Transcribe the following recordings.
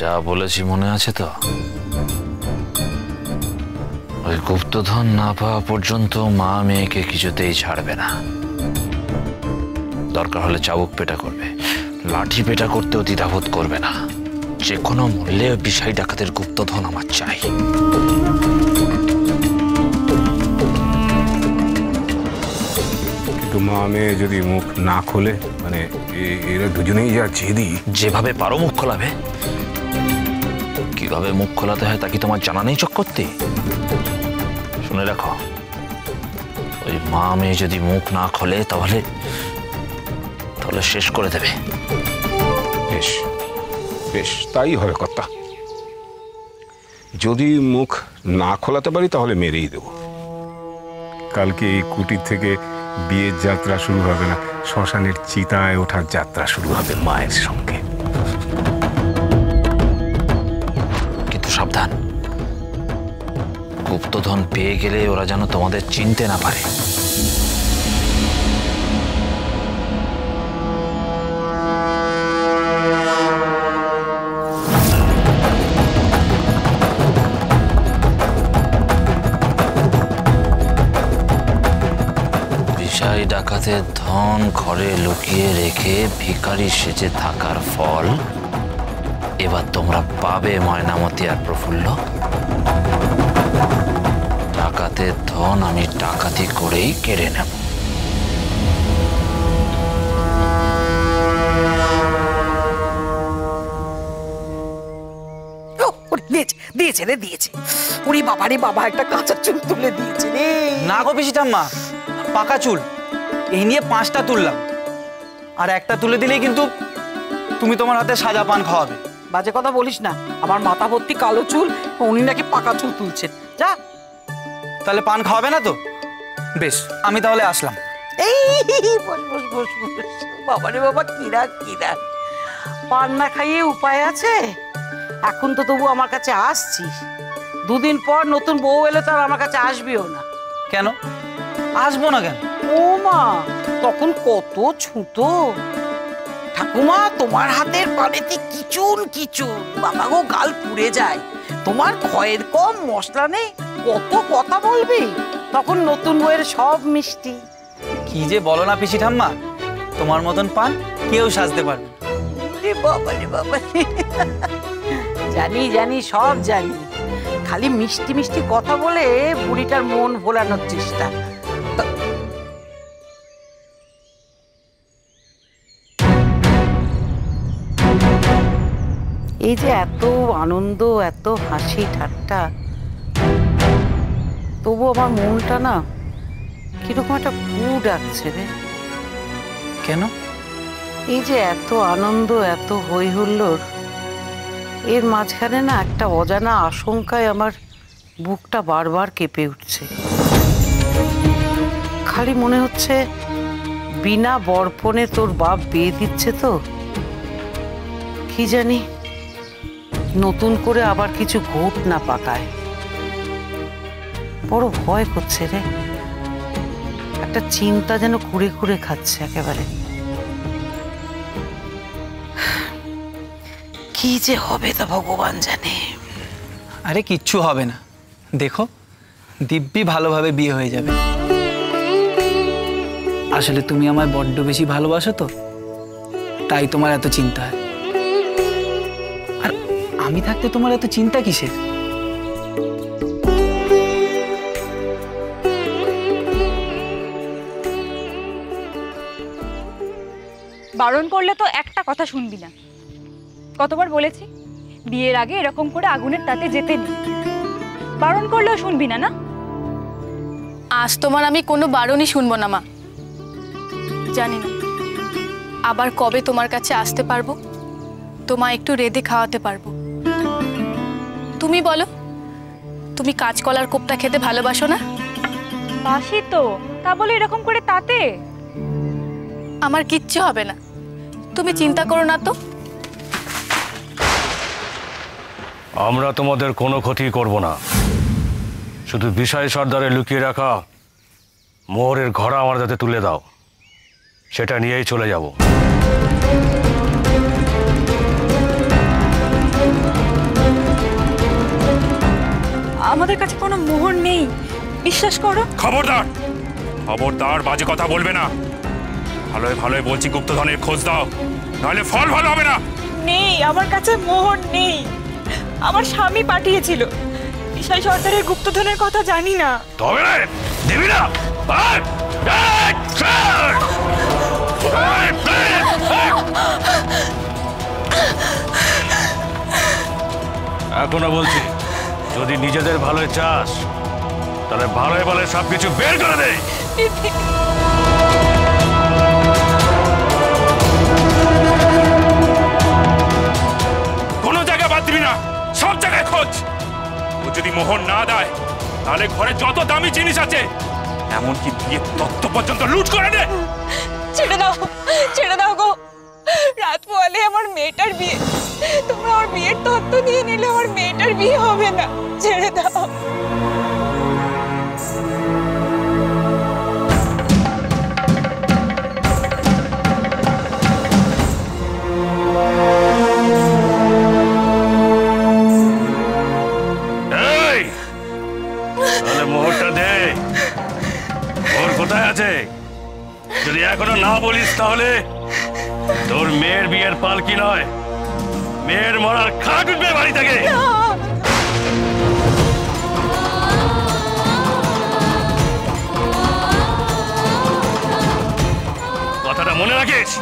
যা বলেছি মনে আছে তো? ওই গুপ্তধন না পাওয়া পর্যন্ত মা মেয়েকে কিছুতেই ছাড়বে না। দরকার হলে চাবুক পেটা করবে, লাঠি পেটা করতেও দ্বিধাবোধ করবে না। যে কোনো মূল্যে বিষয় ডাকাতের গুপ্তধন আমার চাই। কিন্তু মা মেয়ে যদি মুখ না খোলে, মানে এরা দুজনেই যা জেদি। যেভাবে পারো মুখ খোলাবে। কিভাবে মুখ খোলাতে হয় তা কি তোমার জানা নেই চক্রবর্তী? শুনে রাখো, ওই মা মেয়ে যদি মুখ না খোলে তাহলে শেষ করে দেবে। বেশ বেশ, তাই হবে কথা। যদি মুখ না খোলাতে পারি তাহলে মেরেই দেব। কালকে এই কুটির থেকে বিয়ের যাত্রা শুরু হবে না, শ্মশানের চিতায় ওঠার যাত্রা শুরু হবে মায়ের সঙ্গে। কিন্তু সাবধান, গুপ্তধন পেয়ে গেলে ওরা যেন তোমাদের চিনতে না পারে। ডাকাতের ধন ঘরে লুকিয়ে রেখে ভিখারি সেজে থাকার ফল এবার তোমরা পাবে ময়নামতি আর প্রফুল্ল। ডাকাতের ধন আমি ডাকাতি করেই কেড়ে নেব। দিয়েছে রে, দিয়েছে। ওরে বাবা রে বাবা, একটা কাঁচা চুল তুলে দিয়েছে রে। না গো পিসি ঠাম্মা, পাকা চুল। এই নিয়ে 5টা তুললাম, আর একটা তুলে দিলেই কিন্তু তুমি তোমার হাতে সাজা পান খাওয়াবে। বাজে কথা বলিস না, আমার মাথা ভর্তি কালো চুল, উনি নাকি পাকা চুল তুলছেন। যা। তাহলে পান খাওয়াবে না তো? বেশ, আমি তাহলে আসলাম। এই বস বস বস বস। বাবা রে বাবা, কিরা পান না খাইয়ে উপায় আছে? এখন তো তবু আমার কাছে আসছিস, দুদিন পর নতুন বউ এলে তো আর আমার কাছে আসবিও না। কেন আসবো না? কেন? ও মা, তখন কত ছুতো। ঠাকুমা, তোমার হাতের পানেতে কিচুন, বাবা গো, গাল পুড়ে যায়। তোমার খয়ের কম, মশলা নেই, কত কথা বলবি। তখন নতুন বউয়ের সব মিষ্টি। কি যে বলো না পিসি ঠাম্মা, তোমার মতন পান কেউ সাজতে পারবে। বাবা রে বাবা, জানি সব জানি। খালি মিষ্টি মিষ্টি কথা বলে বুড়িটার মন ভোলানোর চেষ্টা। এই যে এত আনন্দ, এত হাসি ঠাট্টা, তবু আমার মনটা না কিরকম একটা কু ডাকছে রে। কেন? এই যে এত আনন্দ, এত হই হুল্লোড়, এর মাঝখানে না একটা অজানা আশঙ্কায় আমার বুকটা বারবার কেঁপে উঠছে। খালি মনে হচ্ছে বিনা বরপণে তোর বাপ বিয়ে দিচ্ছে তো, কি জানি নতুন করে আবার কিছু ঘোট না পাকায়। বড় ভয় করছে রে, একটা চিন্তা যেন কুড়ে কুড়ে খাচ্ছে একেবারে। কি যে হবে তা ভগবান জানে। আরে কিচ্ছু হবে না, দেখো দিব্যি ভালোভাবে বিয়ে হয়ে যাবে। আসলে তুমি আমায় বড্ড বেশি ভালোবাসো তো, তাই তোমার এত চিন্তা হয়। আর আমি থাকতে তোমার এত চিন্তা কিসের? বারণ করলে তো একটা কথা শুনবি না। কতবার বলেছি বিয়ের আগে এরকম করে আগুনের তাতে যেতে নেই, বারণ করলেও শুনবি না। না, আজ তোমার আমি কোনো বারণই শুনবো না মা। জানি না আবার কবে তোমার কাছে আসতে পারবো, তোমায় একটু রেঁধে খাওয়াতে পারবো। তুমি বলো, তুমি কাঁচকলার কোপ্তা খেতে ভালোবাসো না? বাসি তো, তা বলে এরকম করে তাতে? আমার কিচ্ছু হবে না, তুমি চিন্তা করো না তো। আমরা তোমাদের কোনো ক্ষতি করব না, শুধু বিষয় সর্দারে লুকিয়ে রাখা মোহরের ঘোড়া আমার হাতে তুলে দাও, সেটা নিয়েই চলে যাব। আমাদের কাছে কোনো মোহর নেই, বিশ্বাস করো। খবরদার, খবরদার, বাজে কথা বলবে না। ভালোই ভালোই বলছি, গুপ্তধনের খোঁজ দাও, নাহলে ফল ভালো হবে না। নেই, আমার কাছে মোহর নেই। আমার স্বামী পাঠিয়েছিল। বিশাল সর্দারের গুপ্তধনের কথা জানি না। তবে রে, দিবি না? এখনো বলছি, যদি নিজেদের ভালোই চাস তাহলে ভালোই ভালো সবকিছু বের করে দে। কোনো জায়গায় বাদ দিবি না, সব জায়গায় খোঁজ। ও যদি মোহর না দেয় তাহলে ঘরে যত দামি জিনিস আছে এমনকি বিয়ের তত্ত্ব পর্যন্ত লুট করে দে। ছেড়ে দাও, ছেড়ে দাও গো। রাত পোয়ালে আমার মেয়েটার বিয়ে, তোমরা আমার বিয়ের তত্ত্ব নিয়ে নিলে আমার মেয়েটার বিয়ে হবে না। ছেড়ে দাও। তাহলে মোহরটা দে। মোহর কোথায় আছে? যদি এখনো না বলিস তাহলে তোর মেয়ের বিয়ের পালকি নয়, মেয়ের মরার খাট উঠবে বাড়ি থেকে। কথাটা মনে রাখিস।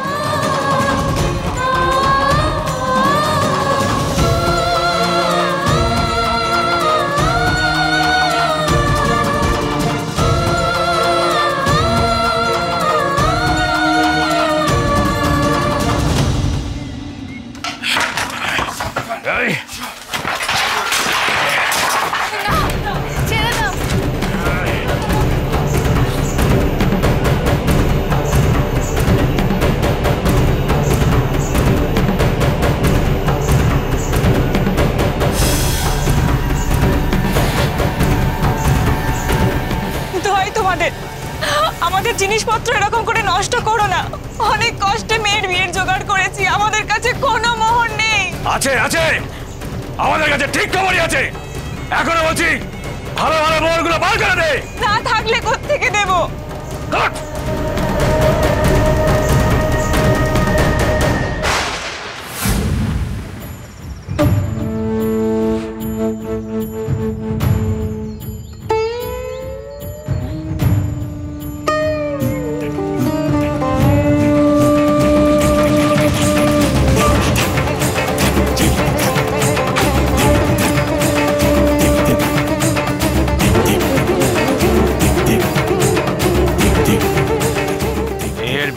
ছেড়ে দাও। দোহাই তোমাদের, আমাদের জিনিসপত্র এরকম করে নষ্ট করো না। অনেক কষ্টে মেয়ের বিয়ের জোগাড় করেছি, আমাদের কাছে কোনো মোহর নেই। আছে আছে, আমাদের কাছে ঠিক খবরই আছে। এখনো বলছি, ভালো ভালো মোহরগুলো বার করে দে। না থাকলে কোত্থেকে দেবো? কাট।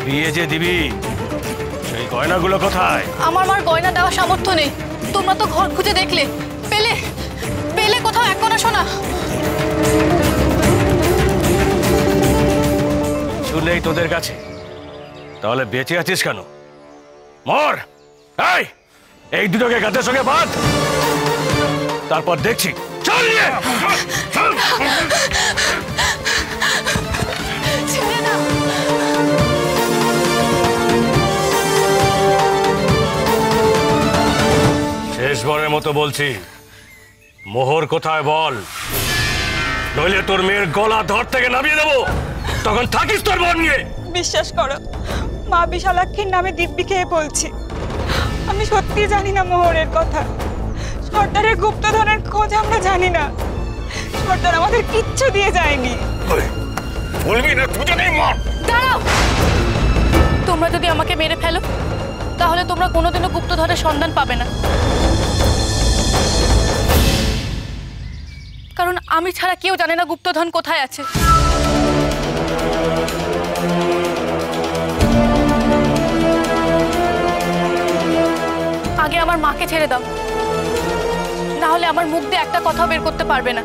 বিয়ে যে দিবি, সেই গয়নাগুলো কোথায়? আমার মার গয়না দেওয়ার সামর্থ্য নেই। তোমরা তো ঘর খুঁজে দেখলে, পেলে পেলে কোথাও এক কোণা সোনা? শুনলেই তোদের কাছে, তাহলে বেঁচে আছিস কেন? মর। এই দুটোকে গাছের সঙ্গে বাঁধ, তারপর দেখছি। চল নিয়ে ছেড়ে দাও। শেষবারের মতো বলছি, মোহর কোথায় বল, নইলে তোর মেয়ের গলা ধর থেকে নামিয়ে দেবো। তখন থাকিস তোর বোন নিয়ে। বিশ্বাস করো, মা বিশালাক্ষীর নামে দিব্যি খেয়ে বলছি, আমি সত্যি জানি না মোহরের কথা। সর্দারের গুপ্তধনের খোঁজ আমরা জানি না। সর্দার আমাদের কিচ্ছু দিয়ে যায়নি। বলবি না তুই জানি মর। দাঁড়াও। তোমরা যদি আমাকে মেরে ফেলো তাহলে তোমরা কোনোদিনও গুপ্তধনের সন্ধান পাবে না, কারণ আমি ছাড়া কেউ জানে না গুপ্তধন কোথায় আছে। আগে আমার মাকে ছেড়ে দাও, না হলে আমার মুখ দিয়ে একটা কথা বের করতে পারবে না।